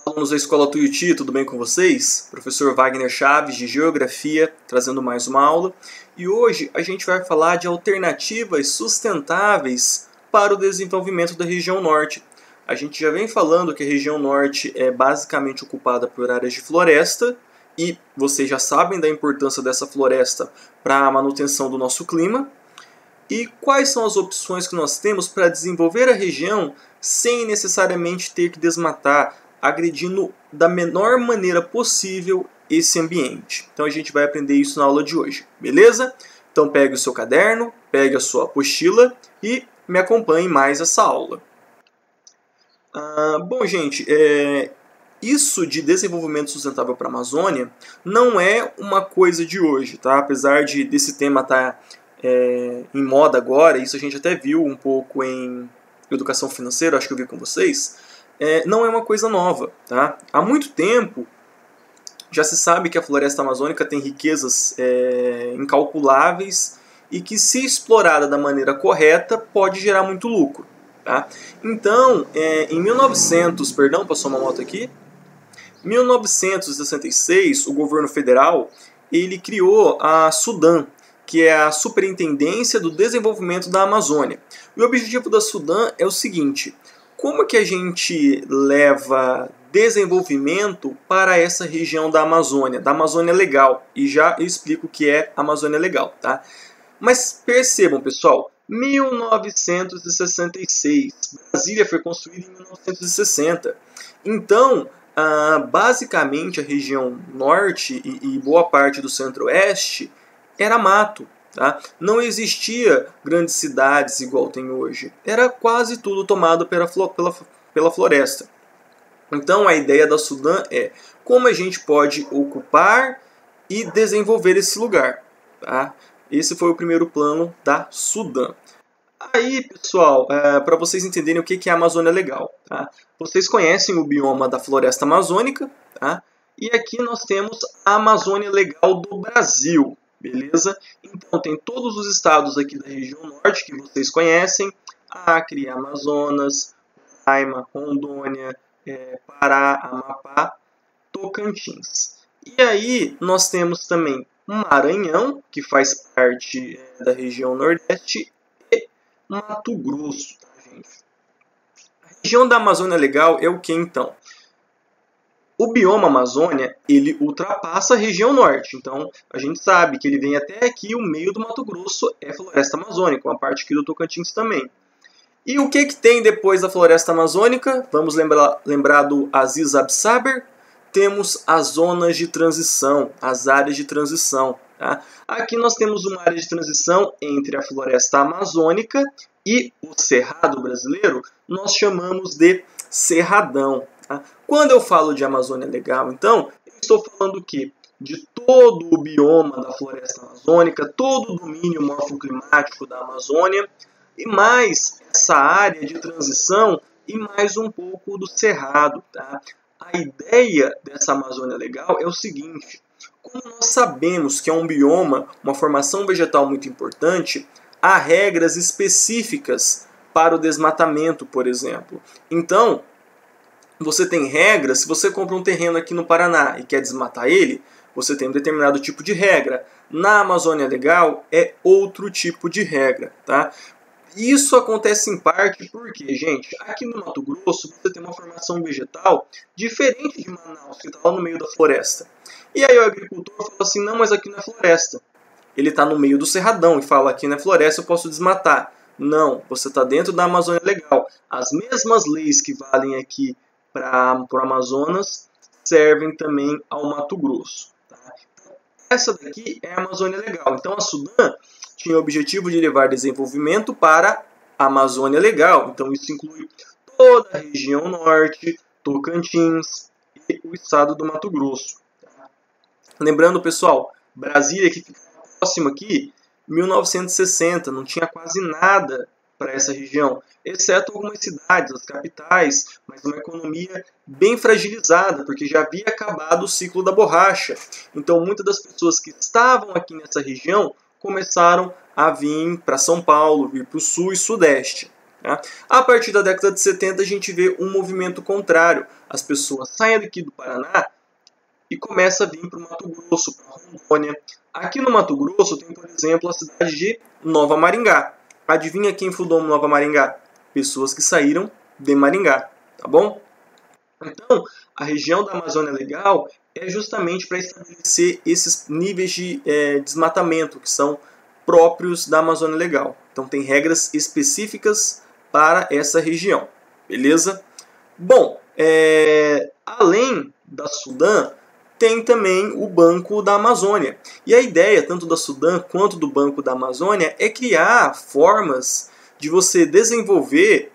Alunos da Escola Tuiuti, tudo bem com vocês? Professor Wagner Chaves, de Geografia, trazendo mais uma aula. E hoje a gente vai falar de alternativas sustentáveis para o desenvolvimento da região norte. A gente já vem falando que a região norte é basicamente ocupada por áreas de floresta, e vocês já sabem da importância dessa floresta para a manutenção do nosso clima. E quais são as opções que nós temos para desenvolver a região sem necessariamente ter que desmatar, agredindo da menor maneira possível esse ambiente. Então a gente vai aprender isso na aula de hoje, beleza? Então pegue o seu caderno, pegue a sua apostila e me acompanhe mais essa aula. Bom, gente, isso de desenvolvimento sustentável para a Amazônia não é uma coisa de hoje, tá? Apesar desse tema estar em moda agora, isso a gente até viu um pouco em educação financeira, acho que eu vi com vocês, não é uma coisa nova, tá? Há muito tempo já se sabe que a floresta amazônica tem riquezas incalculáveis e que, se explorada da maneira correta, pode gerar muito lucro, tá? Então, em 1966, o governo federal ele criou a SUDAM, que é a Superintendência do Desenvolvimento da Amazônia. E o objetivo da SUDAM é o seguinte: como que a gente leva desenvolvimento para essa região da Amazônia Legal? E já eu explico o que é Amazônia Legal, tá? Mas percebam, pessoal, 1966, Brasília foi construída em 1960. Então, basicamente a região norte e boa parte do centro-oeste era mato, tá? Não existia grandes cidades igual tem hoje. Era quase tudo tomado pela floresta. Então a ideia da SUDAM é como a gente pode ocupar e desenvolver esse lugar, tá? Esse foi o primeiro plano da SUDAM. Aí, pessoal, para vocês entenderem o que é a Amazônia Legal, tá? Vocês conhecem o bioma da floresta amazônica, tá? E aqui nós temos a Amazônia Legal do Brasil. Beleza? Então tem todos os estados aqui da região norte que vocês conhecem: Acre, Amazonas, Roraima, Rondônia, Pará, Amapá, Tocantins. E aí nós temos também Maranhão, que faz parte da região nordeste, e Mato Grosso, tá, gente? A região da Amazônia Legal é o que então? O bioma Amazônia, ele ultrapassa a região norte, então a gente sabe que ele vem até aqui, o meio do Mato Grosso é floresta amazônica, uma parte aqui do Tocantins também. E o que tem depois da floresta amazônica? Vamos lembrar do Aziz Absaber? Temos as zonas de transição, as áreas de transição. Tá? Aqui nós temos uma área de transição entre a floresta amazônica e o cerrado brasileiro, nós chamamos de cerradão. Quando eu falo de Amazônia Legal, então, eu estou falando que de todo o bioma da floresta amazônica, todo o domínio morfoclimático da Amazônia, e mais essa área de transição e mais um pouco do cerrado. Tá? A ideia dessa Amazônia Legal é o seguinte: como nós sabemos que é um bioma, uma formação vegetal muito importante, há regras específicas para o desmatamento, por exemplo. Então, você tem regras. Se você compra um terreno aqui no Paraná e quer desmatar ele, você tem um determinado tipo de regra. Na Amazônia Legal é outro tipo de regra, tá? Isso acontece em parte porque, gente, aqui no Mato Grosso você tem uma formação vegetal diferente de Manaus, que está lá no meio da floresta. E aí o agricultor fala assim: não, mas aqui não é floresta. Ele está no meio do cerradão e fala: aqui não é floresta, eu posso desmatar. Não, você está dentro da Amazônia Legal. As mesmas leis que valem aqui para o Amazonas servem também ao Mato Grosso. Tá? Essa daqui é a Amazônia Legal. Então a SUDAM tinha o objetivo de levar desenvolvimento para a Amazônia Legal. Então isso inclui toda a região norte, Tocantins e o estado do Mato Grosso. Tá? Lembrando, pessoal, Brasília, que fica próximo aqui, 1960, não tinha quase nada para essa região, exceto algumas cidades, as capitais, mas uma economia bem fragilizada, porque já havia acabado o ciclo da borracha. Então muitas das pessoas que estavam aqui nessa região começaram a vir para São Paulo, vir para o sul e sudeste. Tá? A partir da década de 70 a gente vê um movimento contrário. As pessoas saem daqui do Paraná e começam a vir para o Mato Grosso, para Rondônia. Aqui no Mato Grosso tem, por exemplo, a cidade de Nova Maringá. Adivinha quem fundou Nova Maringá? Pessoas que saíram de Maringá, tá bom? Então, a região da Amazônia Legal é justamente para estabelecer esses níveis de desmatamento que são próprios da Amazônia Legal. Então, tem regras específicas para essa região, beleza? Bom, além da Sudã, tem também o Banco da Amazônia. E a ideia, tanto da Sudã quanto do Banco da Amazônia, é criar formas de você desenvolver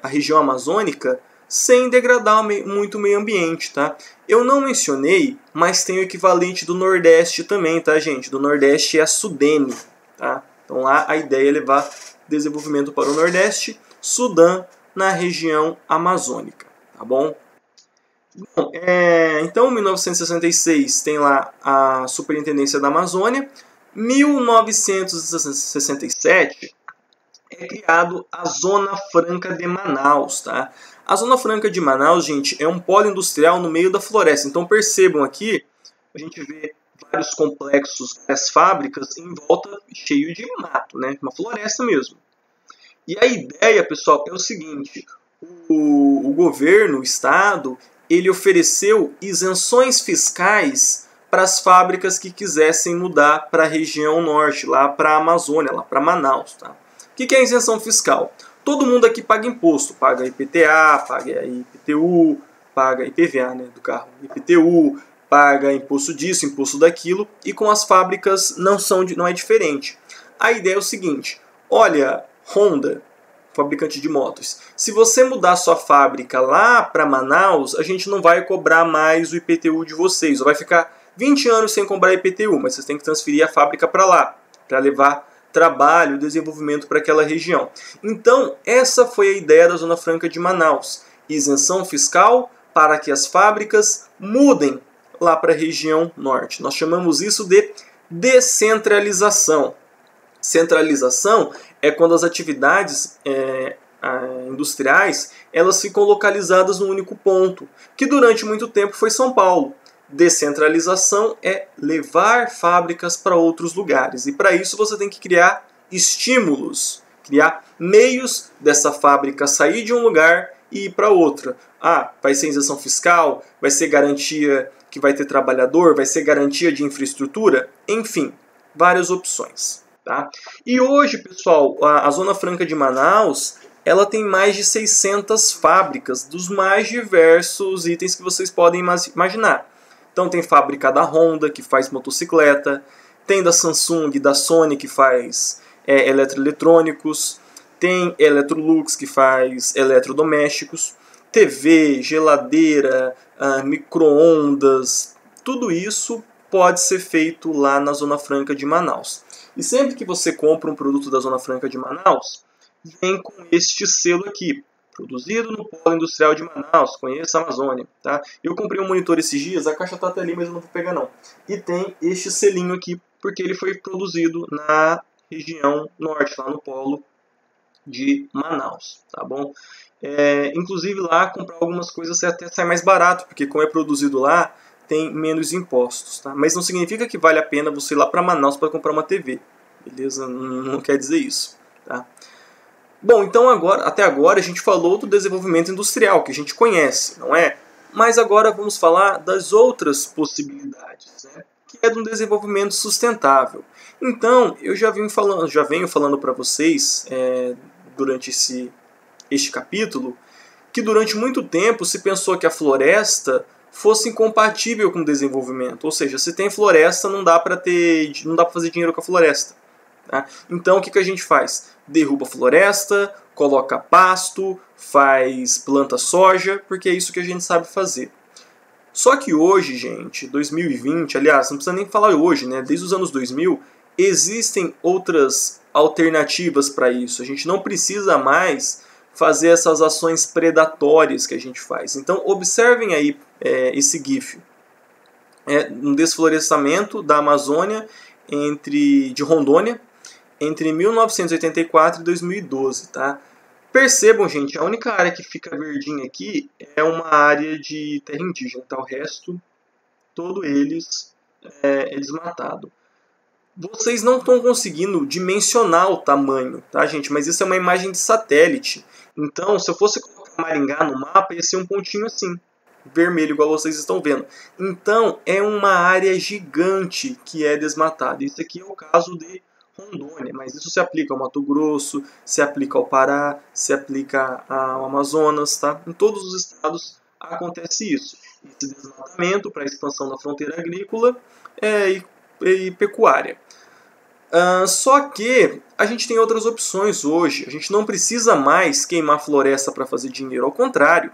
a região amazônica sem degradar muito o meio ambiente, tá? Eu não mencionei, mas tem o equivalente do Nordeste também, tá, gente? Do Nordeste é a Sudene, tá? Então lá a ideia é levar desenvolvimento para o Nordeste, Sudã na região amazônica, tá bom? Bom, então, em 1966 tem lá a Superintendência da Amazônia. 1967 é criado a Zona Franca de Manaus, tá? A Zona Franca de Manaus, gente, é um polo industrial no meio da floresta. Então percebam aqui, a gente vê vários complexos, várias fábricas em volta cheio de mato, né? Uma floresta mesmo. E a ideia, pessoal, é o seguinte: o governo, o Estado, ele ofereceu isenções fiscais para as fábricas que quisessem mudar para a região norte, lá para a Amazônia, lá para Manaus. Tá? O que é isenção fiscal? Todo mundo aqui paga imposto, paga IPTA, paga IPTU, paga IPVA, né, do carro, IPTU, paga imposto disso, imposto daquilo, e com as fábricas não é diferente. A ideia é o seguinte: olha, Honda, fabricante de motos, se você mudar sua fábrica lá para Manaus, a gente não vai cobrar mais o IPTU de vocês, ou vai ficar 20 anos sem cobrar IPTU, mas vocês têm que transferir a fábrica para lá, para levar trabalho, desenvolvimento para aquela região. Então, essa foi a ideia da Zona Franca de Manaus. Isenção fiscal para que as fábricas mudem lá para a região norte. Nós chamamos isso de descentralização. Centralização é quando as atividades industriais elas ficam localizadas num único ponto, que durante muito tempo foi São Paulo. Descentralização é levar fábricas para outros lugares. E para isso você tem que criar estímulos, criar meios dessa fábrica sair de um lugar e ir para outra. Vai ser isenção fiscal, vai ser garantia que vai ter trabalhador, vai ser garantia de infraestrutura, enfim, várias opções. Tá? E hoje, pessoal, a Zona Franca de Manaus ela tem mais de 600 fábricas dos mais diversos itens que vocês podem imaginar. Então tem fábrica da Honda, que faz motocicleta, tem da Samsung, da Sony, que faz eletroeletrônicos, tem Electrolux, que faz eletrodomésticos, TV, geladeira, micro-ondas, tudo isso pode ser feito lá na Zona Franca de Manaus. E sempre que você compra um produto da Zona Franca de Manaus, vem com este selo aqui. Produzido no Polo Industrial de Manaus, conheça a Amazônia. Tá? Eu comprei um monitor esses dias, a caixa está até ali, mas eu não vou pegar não. E tem este selinho aqui, porque ele foi produzido na região norte, lá no Polo de Manaus. Tá bom? Inclusive lá, comprar algumas coisas até sai mais barato, porque como é produzido lá, tem menos impostos. Tá? Mas não significa que vale a pena você ir lá para Manaus para comprar uma TV. Beleza? Não quer dizer isso. Tá? Bom, então até agora a gente falou do desenvolvimento industrial, que a gente conhece, não é? Mas agora vamos falar das outras possibilidades, né? Que é do desenvolvimento sustentável. Então, eu já venho falando para vocês, durante este capítulo, que durante muito tempo se pensou que a floresta fosse incompatível com o desenvolvimento. Ou seja, se tem floresta, não dá para fazer dinheiro com a floresta. Tá? Então, o que a gente faz? Derruba a floresta, coloca pasto, planta soja, porque é isso que a gente sabe fazer. Só que hoje, gente, 2020, aliás, não precisa nem falar hoje, né? Desde os anos 2000, existem outras alternativas para isso. A gente não precisa mais fazer essas ações predatórias que a gente faz. Então, observem aí esse GIF. Um desflorestamento da Amazônia de Rondônia, entre 1984 e 2012, tá? Percebam, gente, a única área que fica verdinha aqui é uma área de terra indígena, tá? O resto, todo eles é desmatado. Vocês não estão conseguindo dimensionar o tamanho, tá, gente? Mas isso é uma imagem de satélite. Então, se eu fosse colocar Maringá no mapa, ia ser um pontinho assim, vermelho, igual vocês estão vendo. Então, é uma área gigante que é desmatada. Isso aqui é o caso de Rondônia, mas isso se aplica ao Mato Grosso, se aplica ao Pará, se aplica ao Amazonas, tá? Em todos os estados acontece isso. Esse desmatamento para a expansão da fronteira agrícola e pecuária. Só que a gente tem outras opções hoje. A gente não precisa mais queimar floresta para fazer dinheiro. Ao contrário,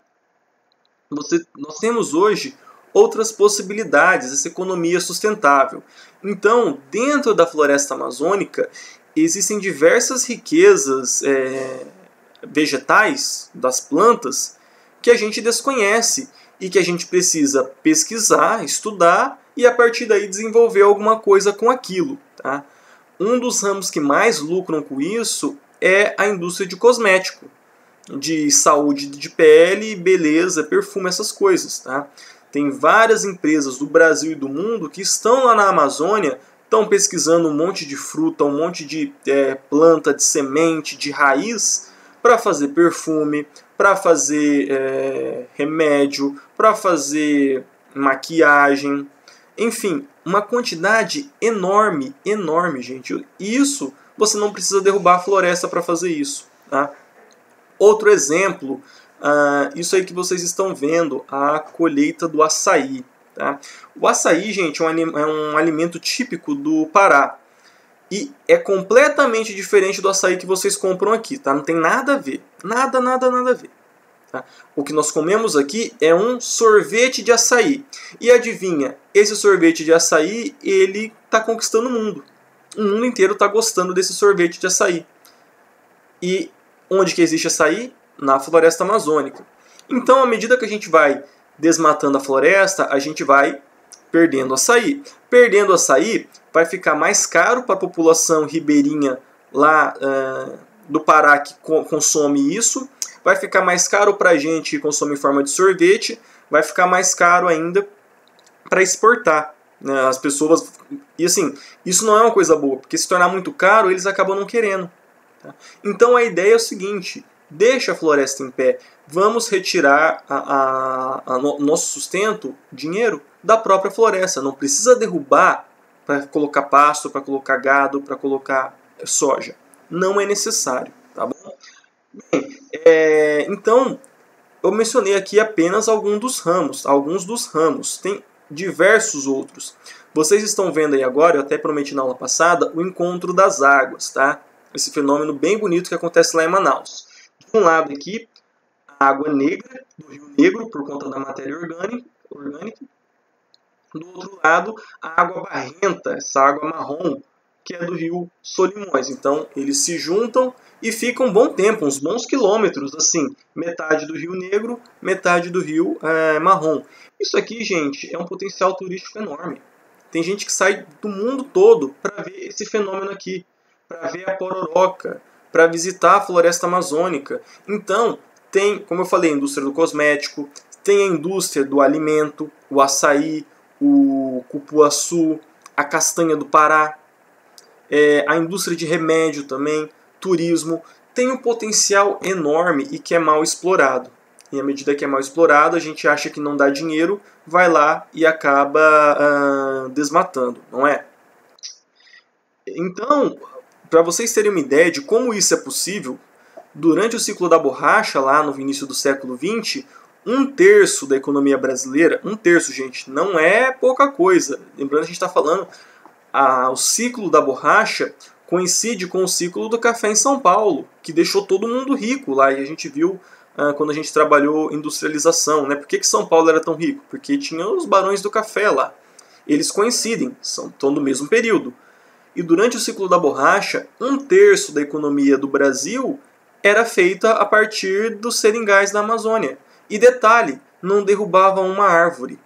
nós temos hoje outras possibilidades, essa economia sustentável. Então, dentro da floresta amazônica, existem diversas riquezas vegetais, das plantas, que a gente desconhece e que a gente precisa pesquisar, estudar e a partir daí desenvolver alguma coisa com aquilo, tá? Um dos ramos que mais lucram com isso é a indústria de cosmético, de saúde de pele, beleza, perfume, essas coisas, tá? Tem várias empresas do Brasil e do mundo que estão lá na Amazônia, estão pesquisando um monte de fruta, um monte de planta, de semente, de raiz, para fazer perfume, para fazer remédio, para fazer maquiagem, enfim, uma quantidade enorme, enorme, gente. E isso, você não precisa derrubar a floresta para fazer isso, tá? Outro exemplo, isso aí que vocês estão vendo, a colheita do açaí, tá? O açaí, gente, é um alimento típico do Pará. E é completamente diferente do açaí que vocês compram aqui, tá? Não tem nada a ver. Nada, nada, nada a ver. Tá? O que nós comemos aqui é um sorvete de açaí. E adivinha, esse sorvete de açaí, ele está conquistando o mundo. O mundo inteiro está gostando desse sorvete de açaí. E onde que existe açaí? Na floresta amazônica. Então, à medida que a gente vai desmatando a floresta, a gente vai perdendo açaí. Perdendo açaí, vai ficar mais caro para a população ribeirinha lá do Pará que consome isso. Vai ficar mais caro para a gente que consome em forma de sorvete. Vai ficar mais caro ainda para exportar. Né? As pessoas... E assim, isso não é uma coisa boa, porque se tornar muito caro, eles acabam não querendo. Tá? Então a ideia é o seguinte: deixa a floresta em pé. Vamos retirar nosso sustento, dinheiro, da própria floresta. Não precisa derrubar para colocar pasto, para colocar gado, para colocar soja. Não é necessário. Tá bom? Bem, então, eu mencionei aqui apenas alguns dos ramos. Tem diversos outros. Vocês estão vendo aí agora, eu até prometi na aula passada, o encontro das águas, tá? Esse fenômeno bem bonito que acontece lá em Manaus. De um lado aqui, a água negra do Rio Negro, por conta da matéria orgânica. Do outro lado, a água barrenta, essa água marrom, que é do Rio Solimões. Então, eles se juntam e ficam um bom tempo, uns bons quilômetros, assim, metade do Rio Negro, metade do Rio Marrom. Isso aqui, gente, é um potencial turístico enorme. Tem gente que sai do mundo todo para ver esse fenômeno aqui, para ver a pororoca, para visitar a floresta amazônica. Então, tem, como eu falei, a indústria do cosmético, tem a indústria do alimento, o açaí, o cupuaçu, a castanha do Pará, a indústria de remédio também, turismo, tem um potencial enorme e que é mal explorado. E à medida que é mal explorado, a gente acha que não dá dinheiro, vai lá e acaba desmatando, não é? Então, para vocês terem uma ideia de como isso é possível, durante o ciclo da borracha, lá no início do século XX, 1/3 da economia brasileira, 1/3, gente, não é pouca coisa. Lembrando que a gente está falando, o ciclo da borracha coincide com o ciclo do café em São Paulo, que deixou todo mundo rico lá, e a gente viu quando a gente trabalhou industrialização, né? Por que São Paulo era tão rico? Porque tinha os barões do café lá. Eles coincidem, estão do mesmo período. E durante o ciclo da borracha, 1/3 da economia do Brasil era feita a partir dos seringais da Amazônia. E detalhe, não derrubavam uma árvore,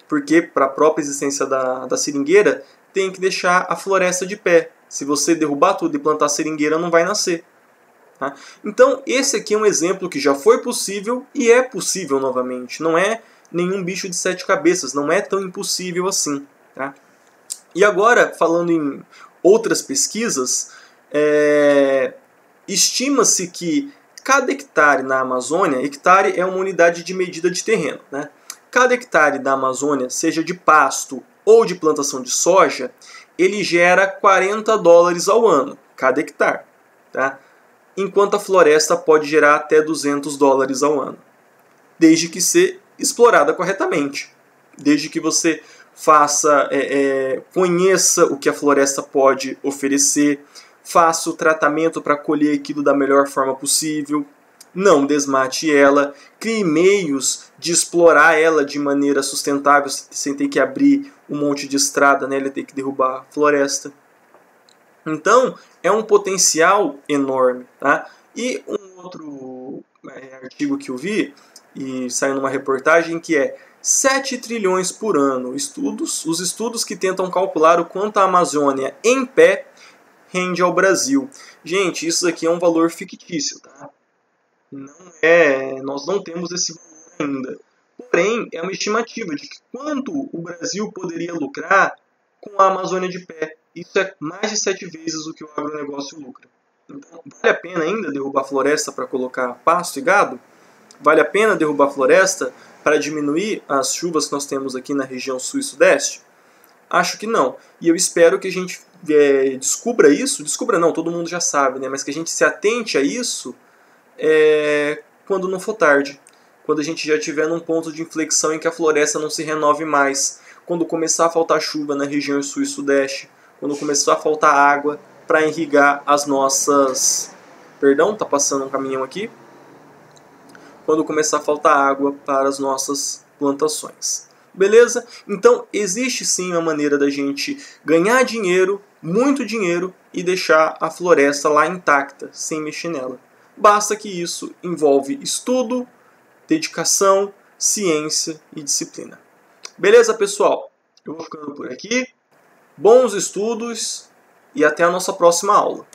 porque para a própria existência da seringueira tem que deixar a floresta de pé. Se você derrubar tudo e plantar seringueira, não vai nascer. Tá? Então, esse aqui é um exemplo que já foi possível e é possível novamente. Não é nenhum bicho de 7 cabeças, não é tão impossível assim. Tá? E agora, falando em outras pesquisas, estima-se que cada hectare na Amazônia, hectare é uma unidade de medida de terreno, né? Cada hectare da Amazônia, seja de pasto ou de plantação de soja, ele gera $40 ao ano, cada hectare. Tá? Enquanto a floresta pode gerar até $200 ao ano, desde que seja explorada corretamente, desde que você conheça o que a floresta pode oferecer, faça o tratamento para colher aquilo da melhor forma possível, não desmate ela, crie meios de explorar ela de maneira sustentável, sem ter que abrir um monte de estrada, né, ter que derrubar a floresta. Então, é um potencial enorme. Tá? E um outro artigo que eu vi, e saiu numa reportagem, que é 7 trilhões por ano. Os estudos que tentam calcular o quanto a Amazônia em pé rende ao Brasil. Gente, isso aqui é um valor fictício. Tá? Nós não temos esse valor ainda. Porém, é uma estimativa de quanto o Brasil poderia lucrar com a Amazônia de pé. Isso é mais de 7 vezes o que o agronegócio lucra. Então, vale a pena ainda derrubar a floresta para colocar pasto e gado? Vale a pena derrubar a floresta para diminuir as chuvas que nós temos aqui na região sul e sudeste? Acho que não. E eu espero que a gente descubra isso. Descubra não, todo mundo já sabe, né? Mas que a gente se atente a isso quando não for tarde. Quando a gente já estiver num ponto de inflexão em que a floresta não se renove mais. Quando começar a faltar chuva na região sul e sudeste. Quando começar a faltar água para irrigar as nossas... Perdão, tá passando um caminhão aqui. Quando começar a faltar água para as nossas plantações. Beleza? Então, existe sim uma maneira da gente ganhar dinheiro, muito dinheiro, e deixar a floresta lá intacta, sem mexer nela. Basta que isso envolve estudo, dedicação, ciência e disciplina. Beleza, pessoal? Eu vou ficando por aqui. Bons estudos e até a nossa próxima aula.